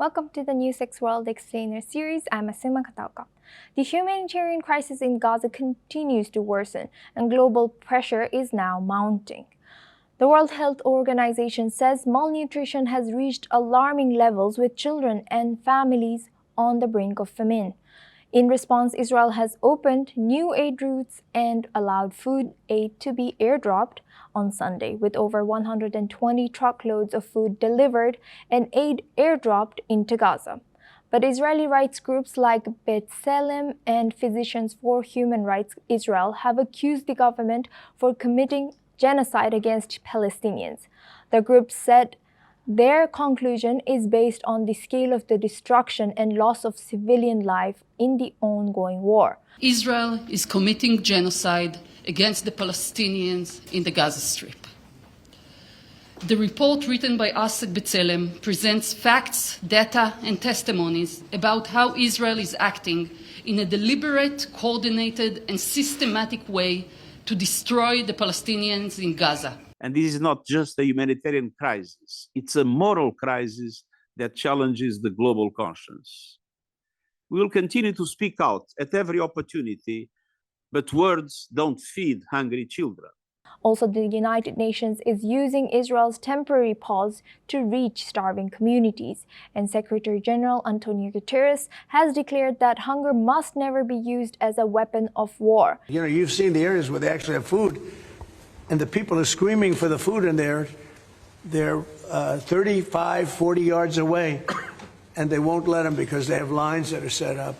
Welcome to the NewsX World Explainer series. I'm Asima Katauka. The humanitarian crisis in Gaza continues to worsen, and global pressure is now mounting. The World Health Organization says malnutrition has reached alarming levels, with children and families on the brink of famine. In response, Israel has opened new aid routes and allowed food aid to be airdropped on Sunday, with over 120 truckloads of food delivered and aid airdropped into Gaza. But Israeli rights groups like B'Tselem and Physicians for Human Rights Israel have accused the government for committing genocide against Palestinians. The group said their conclusion is based on the scale of the destruction and loss of civilian life in the ongoing war. Israel is committing genocide against the Palestinians in the Gaza Strip. The report written by us at B'Tselem presents facts, data, and testimonies about how Israel is acting in a deliberate, coordinated, and systematic way to destroy the Palestinians in Gaza. And this is not just a humanitarian crisis, it's a moral crisis that challenges the global conscience. We will continue to speak out at every opportunity, but words don't feed hungry children. Also, the United Nations is using Israel's temporary pause to reach starving communities, and Secretary General Antonio Guterres has declared that hunger must never be used as a weapon of war. You've seen the areas where they actually have food, and the people are screaming for the food in there. They're 35, 40 yards away, and they won't let them because they have lines that are set up.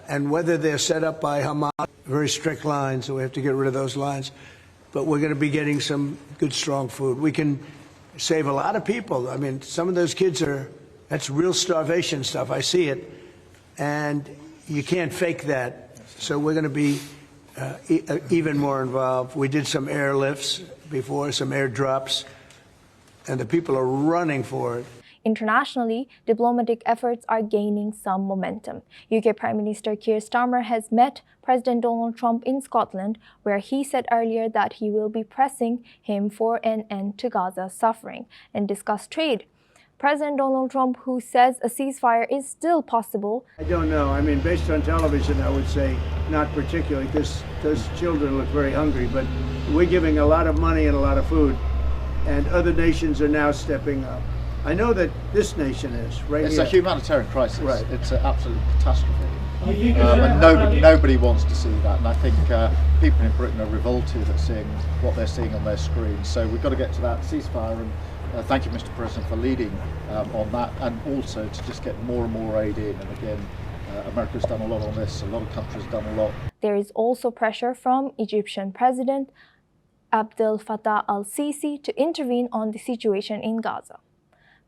And whether they're set up by Hamas, very strict lines, so we have to get rid of those lines. But we're going to be getting some good, strong food. We can save a lot of people. I mean, some of those kids that's real starvation stuff. I see it. And you can't fake that. So we're going to be even more involved. We did some airlifts before, some airdrops, and the people are running for it. Internationally, diplomatic efforts are gaining some momentum. UK Prime Minister Keir Starmer has met President Donald Trump in Scotland, where he said earlier that he will be pressing him for an end to Gaza's suffering and discuss trade. President Donald Trump, who says a ceasefire is still possible. I don't know. I mean, based on television, I would say not particularly, because those children look very hungry, but we're giving a lot of money and a lot of food, and other nations are now stepping up. I know that this nation is, right? It's here. a humanitarian crisis. Right. It's an absolute catastrophe. And nobody wants to see that. And I think people in Britain are revolted at seeing what they're seeing on their screens. So we've got to get to that ceasefire. And thank you, Mr. President, for leading on that, and also to just get more and more aid in. And again, America's done a lot on this. A lot of countries have done a lot. There is also pressure from Egyptian President Abdel Fattah al-Sisi to intervene on the situation in Gaza.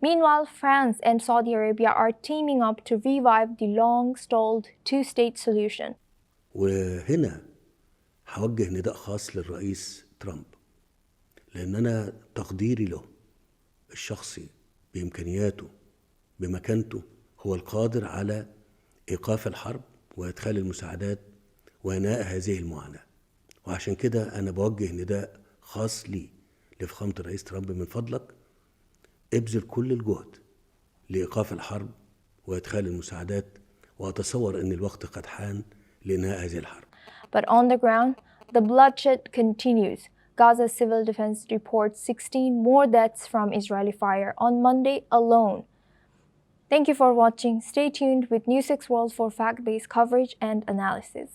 Meanwhile, France and Saudi Arabia are teaming up to revive the long-stalled two-state solution. وهنا هوجه نداء خاص للرئيس ترامب، لأن أنا تقديري له الشخصي بإمكانياته بمكانته هو القادر على إيقاف الحرب وإدخال المساعدات وإنهاء هذه المعاناة. وعشان كده أنا بوجه نداء خاص لي لفخامة الرئيس ترامب، من فضلك ابذل كل الجهد لإيقاف الحرب وإدخال المساعدات، وأتصور أن الوقت قد حان لإنهاء هذه الحرب. But on the ground, the bloodshed continues. Gaza Civil Defense reports 16 more deaths from Israeli fire on Monday alone. Thank you for watching. Stay tuned with NewsX World for fact-based coverage and analysis.